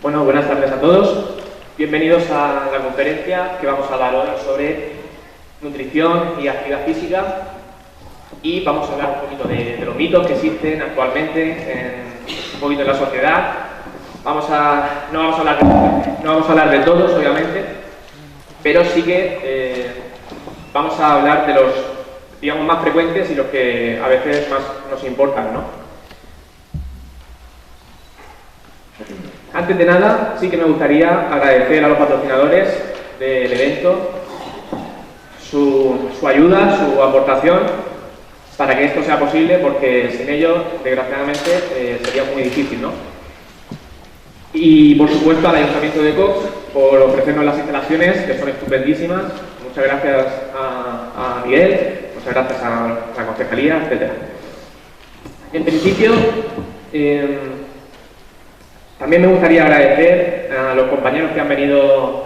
Bueno, buenas tardes a todos. Bienvenidos a la conferencia que vamos a hablar hoy sobre nutrición y actividad física. Y vamos a hablar un poquito de los mitos que existen actualmente un poquito en la sociedad. No vamos a hablar de todos, obviamente, pero sí que vamos a hablar de los, digamos, más frecuentes y los que a veces más nos importan, ¿no? Antes de nada, sí que me gustaría agradecer a los patrocinadores del evento su ayuda, su aportación para que esto sea posible, porque sin ellos, desgraciadamente, sería muy difícil, ¿no? Y, por supuesto, al Ayuntamiento de Cox por ofrecernos las instalaciones, que son estupendísimas. Muchas gracias a Miguel, muchas gracias a la concejalía, etc. En principio, también me gustaría agradecer a los compañeros que han venido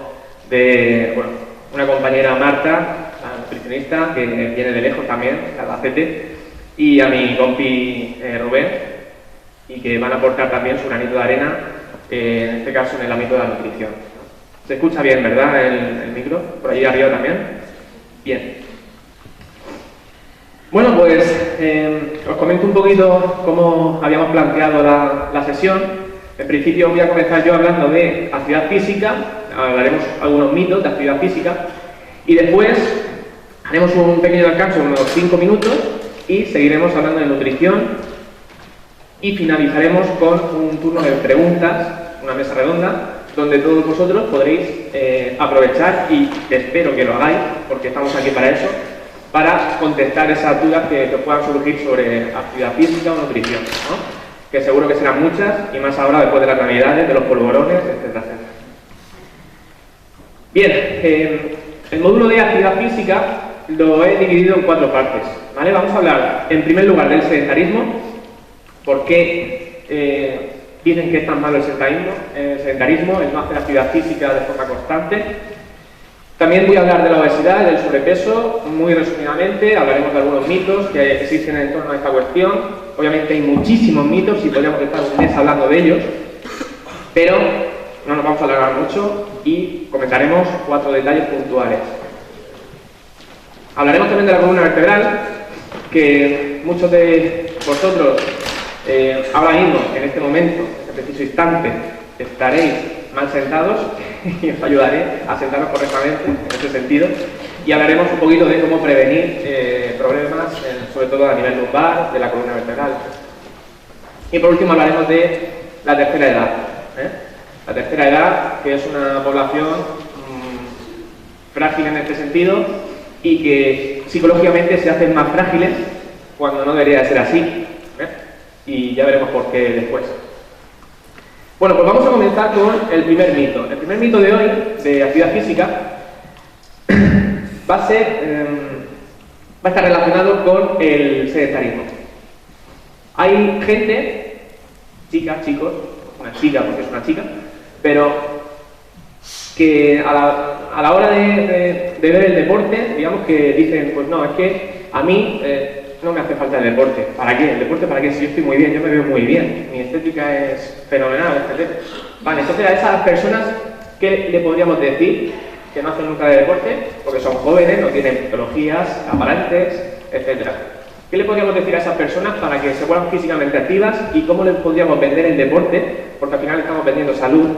una compañera Marta, la nutricionista, que viene de lejos también, de Albacete, y a mi compi Rubén, y que van a aportar también su granito de arena, en este caso en el ámbito de la nutrición. ¿Se escucha bien, verdad, el micro? ¿Por allí arriba también? Bien. Bueno, pues os comento un poquito cómo habíamos planteado la sesión. En principio voy a comenzar yo hablando de actividad física, hablaremos algunos mitos de actividad física, y después haremos un pequeño descanso, unos 5 minutos, y seguiremos hablando de nutrición, y finalizaremos con un turno de preguntas, una mesa redonda, donde todos vosotros podréis aprovechar, y espero que lo hagáis, porque estamos aquí para eso, para contestar esas dudas que puedan surgir sobre actividad física o nutrición, ¿no? Que seguro que serán muchas, y más ahora después de las navidades, de los polvorones, etcétera, etcétera. Bien, el módulo de actividad física lo he dividido en 4 partes, ¿vale? Vamos a hablar, en primer lugar, del sedentarismo. ¿Por qué dicen que es tan malo el sedentarismo, el no hacer actividad física de forma constante? También voy a hablar de la obesidad y del sobrepeso, muy resumidamente. Hablaremos de algunos mitos que existen en torno a esta cuestión. Obviamente hay muchísimos mitos y podríamos estar un mes hablando de ellos, pero no nos vamos a alargar mucho y comentaremos 4 detalles puntuales. Hablaremos también de la columna vertebral, que muchos de vosotros ahora mismo, en este momento, en este preciso instante, estaréis mal sentados y os ayudaré a sentarnos correctamente en ese sentido, y hablaremos un poquito de cómo prevenir problemas, sobre todo a nivel lumbar, de la columna vertebral. Y por último hablaremos de la tercera edad. La tercera edad, que es una población frágil en este sentido, y que psicológicamente se hacen más frágiles cuando no debería de ser así. Y ya veremos por qué después. Bueno, pues vamos a comenzar con el primer mito. El primer mito de hoy, de actividad física, va a estar relacionado con el sedentarismo. Hay gente, chicas, chicos, una chica porque es una chica, pero que a la hora de ver el deporte, digamos que dicen, pues no, es que a mí no me hace falta el deporte. ¿Para qué? ¿El deporte para qué? Si yo estoy muy bien, yo me veo muy bien, mi estética es fenomenal, etc. Vale, entonces a esas personas, ¿qué le podríamos decir? Que no hacen nunca de deporte, porque son jóvenes, no tienen patologías aparentes, etc. ¿Qué le podríamos decir a esas personas para que se vuelvan físicamente activas, y cómo les podríamos vender el deporte? Porque al final estamos vendiendo salud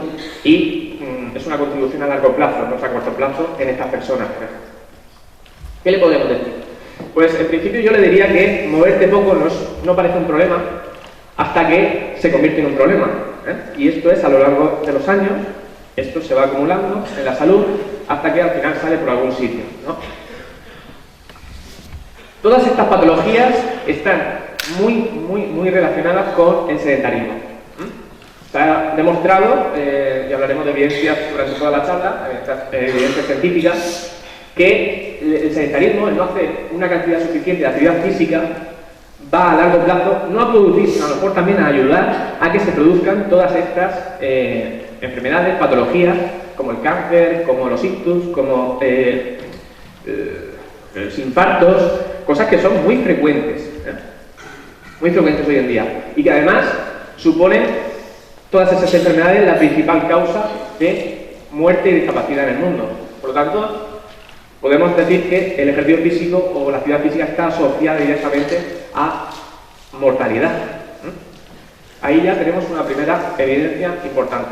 y es una contribución a largo plazo, no a corto plazo, en estas personas. ¿Qué le podríamos decir? Pues en principio yo le diría que moverte poco no parece un problema hasta que se convierte en un problema, y esto es a lo largo de los años, esto se va acumulando en la salud hasta que al final sale por algún sitio, ¿no? Todas estas patologías están muy relacionadas con el sedentarismo. Está demostrado, y hablaremos de evidencias durante toda la charla, evidencias científicas, que el sedentarismo, el no hacer una cantidad suficiente de actividad física, va a largo plazo no a producir, sino a lo mejor también a ayudar a que se produzcan todas estas enfermedades, patologías, como el cáncer, como los ictus, como los infartos, cosas que son muy frecuentes hoy en día, y que además suponen todas esas enfermedades la principal causa de muerte y discapacidad en el mundo. Por lo tanto, podemos decir que el ejercicio físico o la actividad física está asociada directamente a mortalidad. Ahí ya tenemos una primera evidencia importante.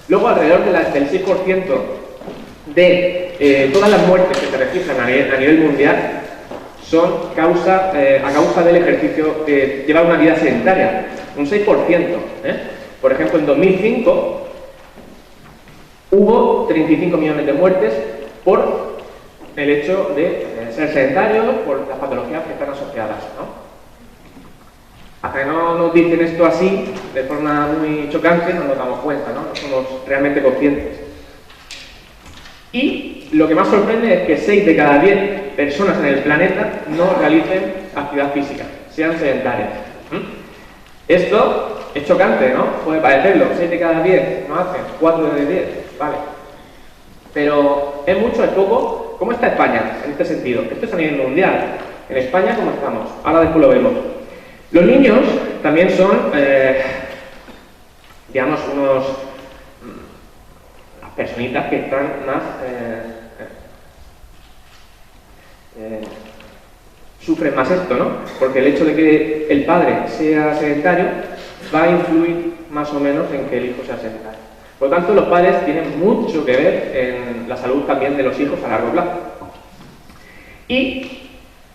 Luego, alrededor del 6% de todas las muertes que se registran a nivel mundial son a causa del ejercicio, de llevar una vida sedentaria. Un 6%. Por ejemplo, en 2005 hubo 35 millones de muertes por el hecho de ser sedentarios, por las patologías que están asociadas, ¿no? Hasta que no nos dicen esto así, de forma muy chocante, no nos damos cuenta, ¿no? No somos realmente conscientes. Y lo que más sorprende es que 6 de cada 10 personas en el planeta no realicen actividad física, sean sedentarias. Esto es chocante, ¿no? Puede parecerlo, 6 de cada 10 no hacen, 4 de 10, vale. Pero ¿es mucho, es poco? ¿Cómo está España en este sentido? Esto es a nivel mundial. En España, ¿cómo estamos? Ahora después lo vemos. Los niños también son, digamos, las personitas que están más, sufren más esto, ¿no? Porque el hecho de que el padre sea sedentario va a influir más o menos en que el hijo sea sedentario. Por lo tanto, los padres tienen mucho que ver en la salud también de los hijos a largo plazo. Y,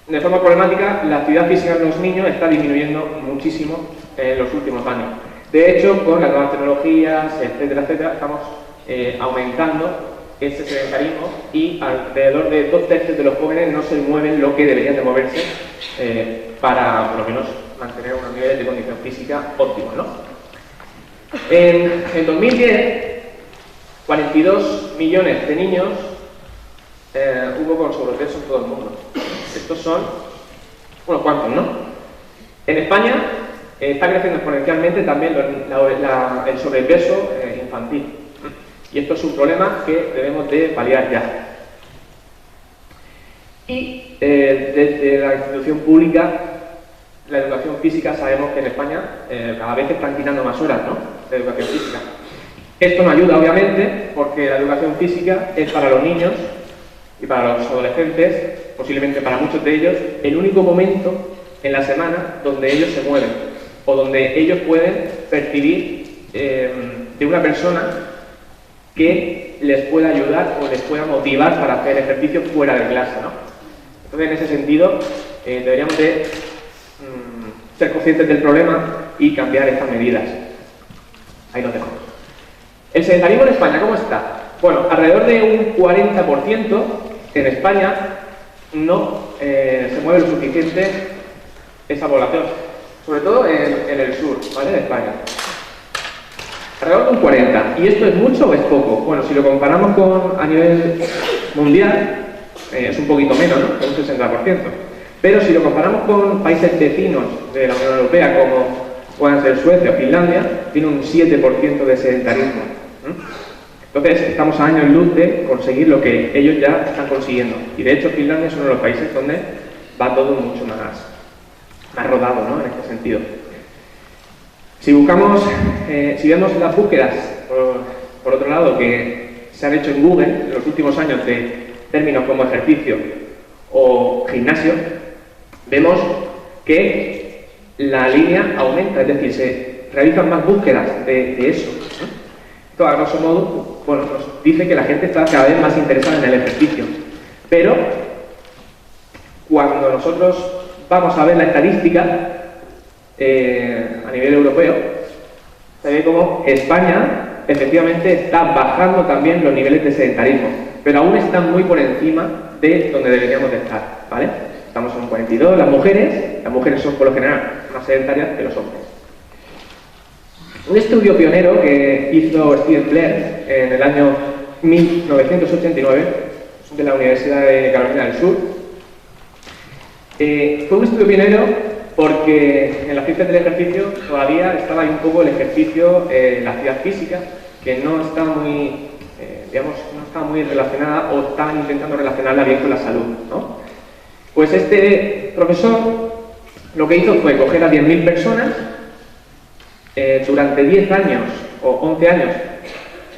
de forma problemática, la actividad física en los niños está disminuyendo muchísimo en los últimos años. De hecho, con las nuevas tecnologías, etcétera, etcétera, estamos aumentando ese sedentarismo y alrededor de 2/3 de los jóvenes no se mueven lo que deberían de moverse para, por lo menos, mantener unos niveles de condición física óptimos, ¿no? En 2010, 42 millones de niños hubo con sobrepeso en todo el mundo. Estos son unos cuantos, ¿no? En España está creciendo exponencialmente también el sobrepeso infantil. Y esto es un problema que debemos de paliar ya. Y desde la institución pública, la educación física, sabemos que en España cada vez están quitando más horas, ¿no?, de educación física. Esto no ayuda, obviamente, porque la educación física es para los niños y para los adolescentes, posiblemente para muchos de ellos, el único momento en la semana donde ellos se mueven o donde ellos pueden percibir de una persona que les pueda ayudar o les pueda motivar para hacer ejercicio fuera de clase, ¿no? Entonces, en ese sentido, deberíamos de ser conscientes del problema y cambiar estas medidas. Ahí lo dejo. El sedentarismo en España, ¿cómo está? Bueno, alrededor de un 40% en España no se mueve lo suficiente esa población, sobre todo en el sur, ¿vale?, de España. Alrededor de un 40%. ¿Y esto es mucho o es poco? Bueno, si lo comparamos con a nivel mundial, es un poquito menos, ¿no?, un 60%. Pero si lo comparamos con países vecinos de la Unión Europea, como puedan ser Suecia o Finlandia, tiene un 7% de sedentarismo. Entonces, estamos a años luz de conseguir lo que ellos ya están consiguiendo. Y de hecho, Finlandia es uno de los países donde va todo mucho más rodado, ¿no?, en este sentido. Si buscamos, si vemos las búsquedas, por otro lado, que se han hecho en Google en los últimos años de términos como ejercicio o gimnasio, vemos que la línea aumenta, es decir, se realizan más búsquedas de eso. Esto, a grosso modo, bueno, nos dice que la gente está cada vez más interesada en el ejercicio. Pero, cuando nosotros vamos a ver la estadística a nivel europeo, se ve como España efectivamente está bajando también los niveles de sedentarismo, pero aún están muy por encima de donde deberíamos de estar, ¿vale? Estamos en un 42, las mujeres son por lo general más sedentarias que los hombres. Un estudio pionero que hizo Stephen Blair en el año 1989, de la Universidad de Carolina del Sur, fue un estudio pionero porque en las ciencias del ejercicio todavía estaba ahí un poco el ejercicio, la actividad física, que no está muy, no está muy relacionada o estaban intentando relacionarla bien con la salud, ¿no? Pues este profesor lo que hizo fue coger a 10.000 personas durante 10 años o 11 años,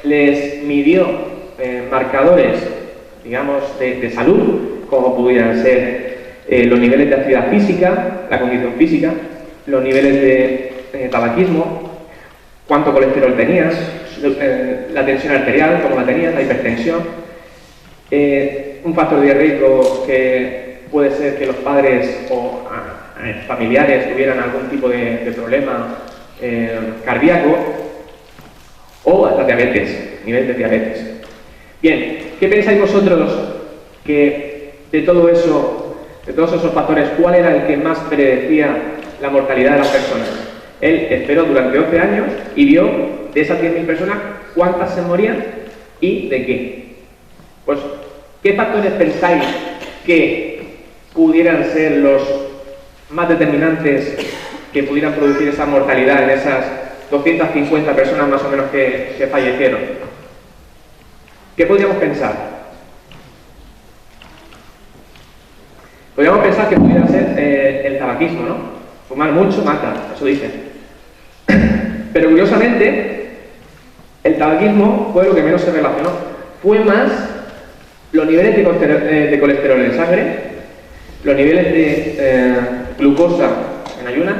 les midió marcadores, digamos, de salud, como pudieran ser los niveles de actividad física, la condición física, los niveles de tabaquismo, cuánto colesterol tenías, la tensión arterial, cómo la tenías, la hipertensión, un factor de riesgo que puede ser que los padres o familiares tuvieran algún tipo de problema cardíaco, o la diabetes, nivel de diabetes. Bien, ¿qué pensáis vosotros que de todo eso, de todos esos factores, cuál era el que más predecía la mortalidad de las personas? Él esperó durante 11 años y vio de esas 10.000 personas cuántas se morían y de qué. Pues, ¿qué factores pensáis que pudieran ser los más determinantes que pudieran producir esa mortalidad en esas 250 personas más o menos que fallecieron? ¿Qué podríamos pensar? Podríamos pensar que pudiera ser el tabaquismo, ¿no? Fumar mucho mata, eso dicen. Pero curiosamente, el tabaquismo fue lo que menos se relacionó. Fue más los niveles de colesterol en sangre, los niveles de glucosa en ayunas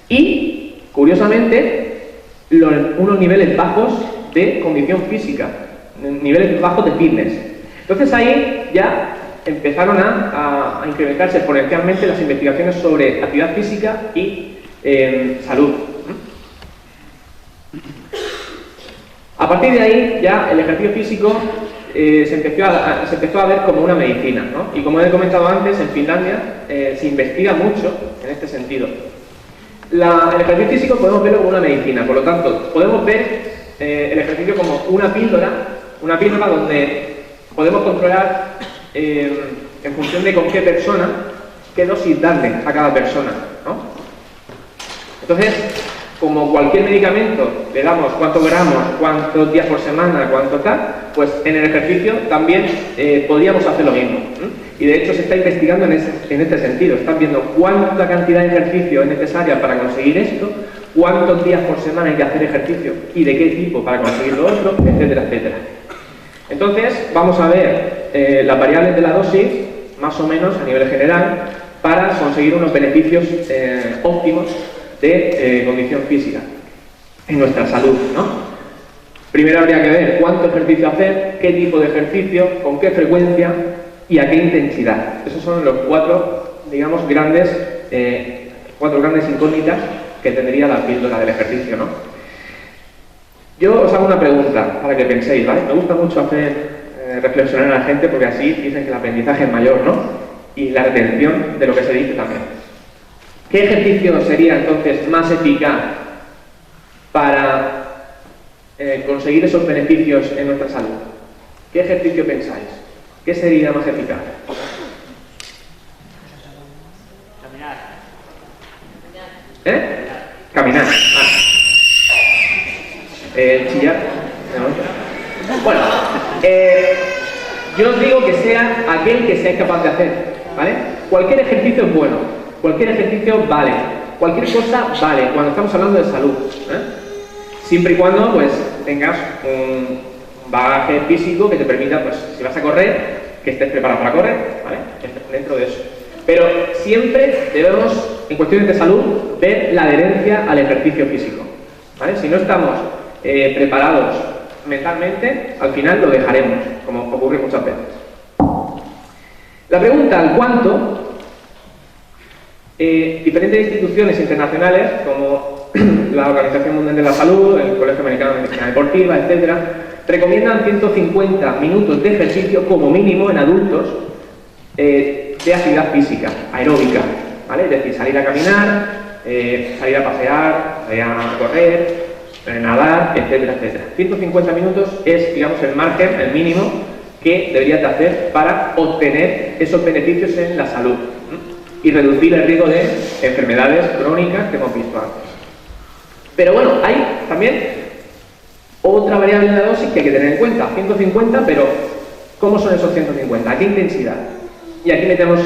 y, curiosamente, unos niveles bajos de condición física, niveles bajos de fitness. Entonces ahí ya empezaron a incrementarse exponencialmente las investigaciones sobre actividad física y salud. A partir de ahí ya el ejercicio físico se empezó a ver como una medicina, ¿no? Y como he comentado antes, en Finlandia se investiga mucho en este sentido. El ejercicio físico podemos verlo como una medicina, por lo tanto, podemos ver el ejercicio como una píldora donde podemos controlar en función de con qué persona, qué dosis darle a cada persona, ¿no? Entonces, como cualquier medicamento, le damos cuántos gramos, cuántos días por semana, cuánto tal, pues en el ejercicio también podríamos hacer lo mismo. Y de hecho se está investigando en este sentido. Están viendo cuánta cantidad de ejercicio es necesaria para conseguir esto, cuántos días por semana hay que hacer ejercicio y de qué tipo para conseguir lo otro, etcétera, etcétera. Entonces, vamos a ver las variables de la dosis, más o menos a nivel general, para conseguir unos beneficios óptimos de condición física en nuestra salud, ¿no? Primero habría que ver cuánto ejercicio hacer, qué tipo de ejercicio, con qué frecuencia y a qué intensidad. Esos son los cuatro, digamos, grandes incógnitas que tendría la píldora del ejercicio, ¿no? Yo os hago una pregunta para que penséis, ¿vale? Me gusta mucho hacer reflexionar a la gente porque así dicen que el aprendizaje es mayor, ¿no? Y la retención de lo que se dice también. ¿Qué ejercicio sería entonces más eficaz para conseguir esos beneficios en nuestra salud? ¿Qué ejercicio pensáis? ¿Qué sería más eficaz? Caminar. Caminar. Chillar. No. Bueno, yo os digo que sea aquel que seáis capaz de hacer, ¿vale? Cualquier ejercicio es bueno. Cualquier ejercicio vale, cualquier cosa vale, cuando estamos hablando de salud, siempre y cuando pues tengas un bagaje físico que te permita, pues si vas a correr, que estés preparado para correr, ¿vale? Dentro de eso. Pero siempre debemos, en cuestiones de salud, ver la adherencia al ejercicio físico, ¿vale? Si no estamos preparados mentalmente, al final lo dejaremos, como ocurre muchas veces. La pregunta, ¿al cuánto? Diferentes instituciones internacionales como la Organización Mundial de la Salud, el Colegio Americano de Medicina Deportiva, etc., recomiendan 150 minutos de ejercicio como mínimo en adultos de actividad física, aeróbica, ¿vale? Es decir, salir a caminar, salir a pasear, salir a correr, nadar, etcétera, etcétera. 150 minutos es, digamos, el margen, el mínimo que deberías de hacer para obtener esos beneficios en la salud y reducir el riesgo de enfermedades crónicas que hemos visto antes. Pero bueno, hay también otra variable de la dosis que hay que tener en cuenta, 150, pero ¿cómo son esos 150? ¿A qué intensidad? Y aquí metemos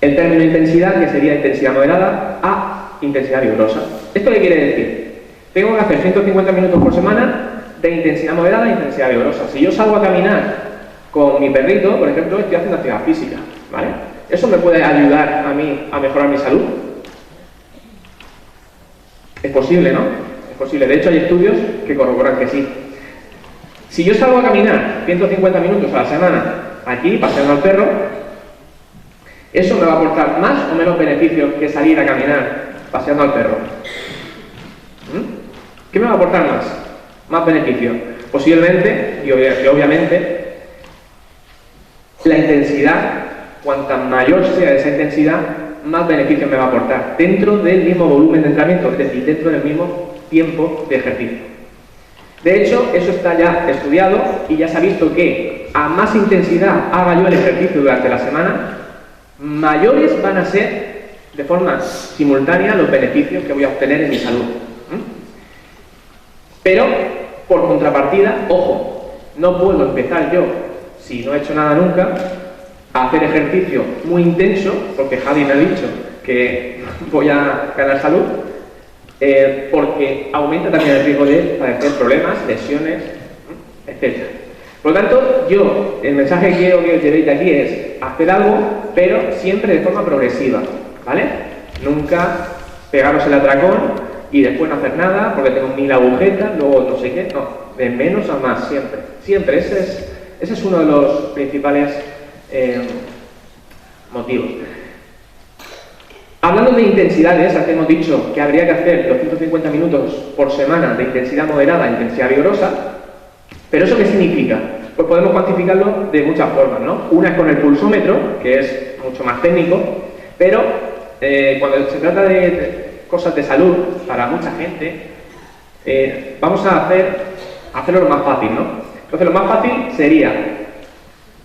el término intensidad, que sería intensidad moderada, a intensidad vigorosa. ¿Esto qué quiere decir? tengo que hacer 150 minutos por semana de intensidad moderada e intensidad vigorosa. Si yo salgo a caminar con mi perrito, por ejemplo, estoy haciendo actividad física, ¿vale? ¿Eso me puede ayudar a mí a mejorar mi salud? Es posible, ¿no? Es posible. De hecho, hay estudios que corroboran que sí. Si yo salgo a caminar 150 minutos a la semana aquí, paseando al perro, ¿eso me va a aportar más o menos beneficios que salir a caminar paseando al perro? ¿Qué me va a aportar más? Más beneficios. Posiblemente, y obviamente, la intensidad, cuanta mayor sea esa intensidad, más beneficios me va a aportar dentro del mismo volumen de entrenamiento, es decir, dentro del mismo tiempo de ejercicio. De hecho, eso está ya estudiado y ya se ha visto que a más intensidad haga yo el ejercicio durante la semana, mayores van a ser de forma simultánea los beneficios que voy a obtener en mi salud. Pero, por contrapartida, ojo, no puedo empezar yo, si no he hecho nada nunca, a hacer ejercicio muy intenso, porque Javi me ha dicho que voy a ganar salud, porque aumenta también el riesgo de padecer problemas, lesiones, etc. Por lo tanto, el mensaje que quiero que os llevéis de aquí es hacer algo, pero siempre de forma progresiva, ¿vale? Nunca pegaros el atracón y después no hacer nada porque tengo 1000 agujetas, luego no sé qué, no, de menos a más, siempre. Siempre, ese es uno de los principales motivos. Hablando de intensidades, antes hemos dicho que habría que hacer los 150 minutos por semana de intensidad moderada e intensidad vigorosa, pero ¿eso qué significa? Pues podemos cuantificarlo de muchas formas, ¿no? Una es con el pulsómetro, que es mucho más técnico, pero cuando se trata de cosas de salud para mucha gente, vamos a hacerlo lo más fácil, ¿no? Entonces lo más fácil sería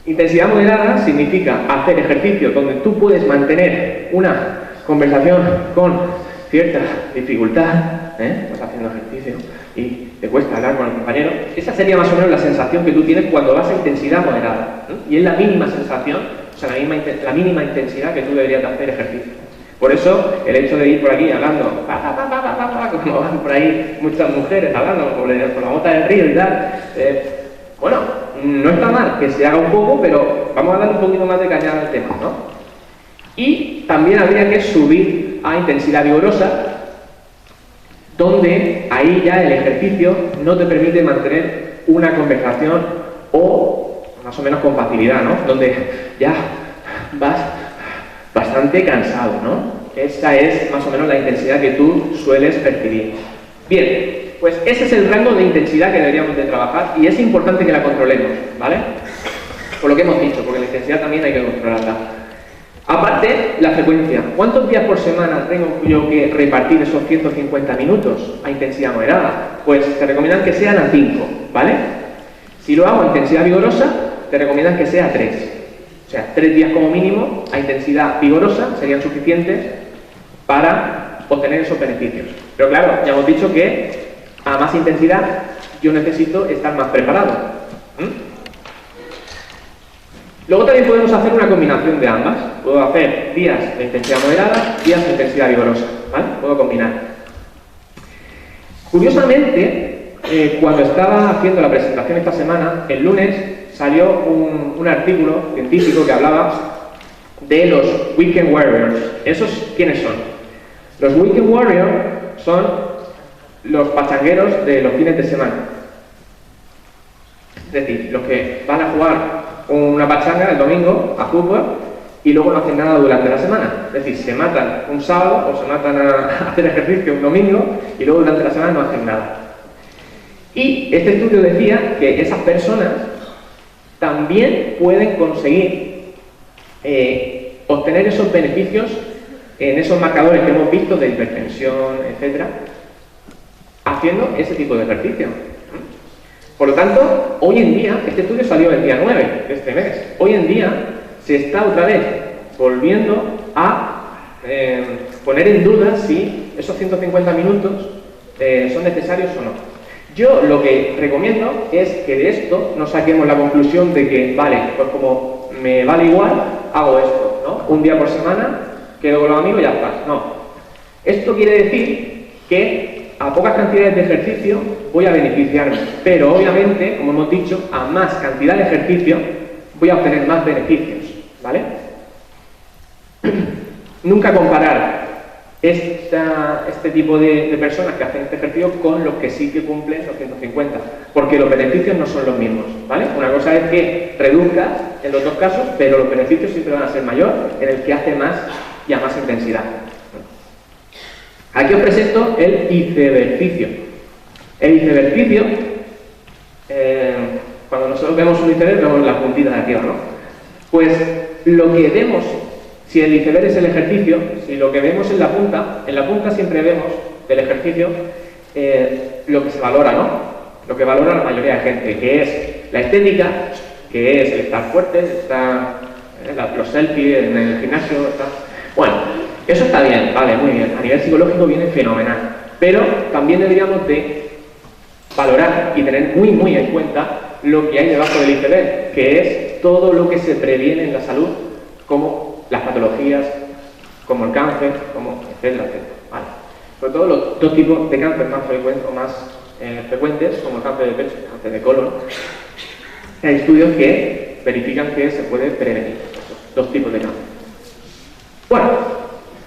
intensidad moderada, significa hacer ejercicio donde tú puedes mantener una conversación con cierta dificultad, estás haciendo ejercicio y te cuesta hablar con el compañero. Esa sería más o menos la sensación que tú tienes cuando vas a intensidad moderada, y es la mínima sensación, o sea, la mínima intensidad que tú deberías de hacer ejercicio. Por eso, el hecho de ir por aquí hablando, como van por ahí muchas mujeres hablando por la bota del río y tal, bueno, no está mal que se haga un poco, pero vamos a darle un poquito más de caña al tema, ¿no? Y también habría que subir a intensidad vigorosa, donde ahí ya el ejercicio no te permite mantener una conversación o más o menos con facilidad, ¿no? Donde ya vas bastante cansado, ¿no? Esa es más o menos la intensidad que tú sueles percibir. Bien, pues ese es el rango de intensidad que deberíamos de trabajar y es importante que la controlemos, ¿vale? Por lo que hemos dicho, porque la intensidad también hay que controlarla. Aparte, la frecuencia. ¿Cuántos días por semana tengo yo que repartir esos 150 minutos a intensidad moderada? Pues te recomiendan que sean a 5, ¿vale? Si lo hago a intensidad vigorosa, te recomiendan que sea a 3. O sea, 3 días como mínimo a intensidad vigorosa serían suficientes para obtener esos beneficios. Pero claro, ya hemos dicho que a más intensidad yo necesito estar más preparado. Luego también podemos hacer una combinación de ambas. Puedo hacer días de intensidad moderada, días de intensidad vigorosa, ¿vale? Puedo combinar. Curiosamente, cuando estaba haciendo la presentación esta semana, el lunes salió un artículo científico que hablaba de los Weekend Warriors. ¿Esos quiénes son? Los Weekend Warriors son los pachangueros de los fines de semana. Es decir, los que van a jugar una pachanga el domingo a fútbol y luego no hacen nada durante la semana. Es decir, se matan un sábado o se matan a hacer ejercicio un domingo y luego durante la semana no hacen nada. Y este estudio decía que esas personas también pueden conseguir obtener esos beneficios en esos marcadores que hemos visto de hipertensión, etcétera, haciendo ese tipo de ejercicio. Por lo tanto, hoy en día, este estudio salió el día 9 de este mes, hoy en día se está otra vez volviendo a poner en duda si esos 150 minutos son necesarios o no. Yo lo que recomiendo es que de esto no saquemos la conclusión de que, vale, pues como me vale igual, hago esto, ¿no? Un día por semana, quedo con los amigos y ya está. No. Esto quiere decir que a pocas cantidades de ejercicio voy a beneficiarme, pero obviamente, como hemos dicho, a más cantidad de ejercicio voy a obtener más beneficios, ¿vale? Nunca comparar este tipo de personas que hacen este ejercicio con los que sí que cumplen los 150, porque los beneficios no son los mismos, ¿vale? Una cosa es que reduzcas en los dos casos, pero los beneficios siempre van a ser mayor en el que hace más y a más intensidad. Aquí os presento el icebercicio. El icebercicio, cuando nosotros vemos un iceberg, vemos la puntita de arriba, ¿no? Pues lo que vemos, si el iceberg es el ejercicio, si lo que vemos en la punta siempre vemos del ejercicio lo que se valora, ¿no? Lo que valora la mayoría de gente, que es la estética, que es el estar fuerte, los selfies en el gimnasio, bueno, eso está bien, vale, muy bien, a nivel psicológico viene fenomenal, pero también deberíamos de valorar y tener muy muy en cuenta lo que hay debajo del iceberg, que es todo lo que se previene en la salud, como las patologías, como el cáncer, como etcétera, etcétera, ¿vale? Sobre todo los dos tipos de cáncer más frecuentes, como el cáncer de pecho y el cáncer de colon. Hay estudios que verifican que se puede prevenir esos dos tipos de cáncer. Bueno,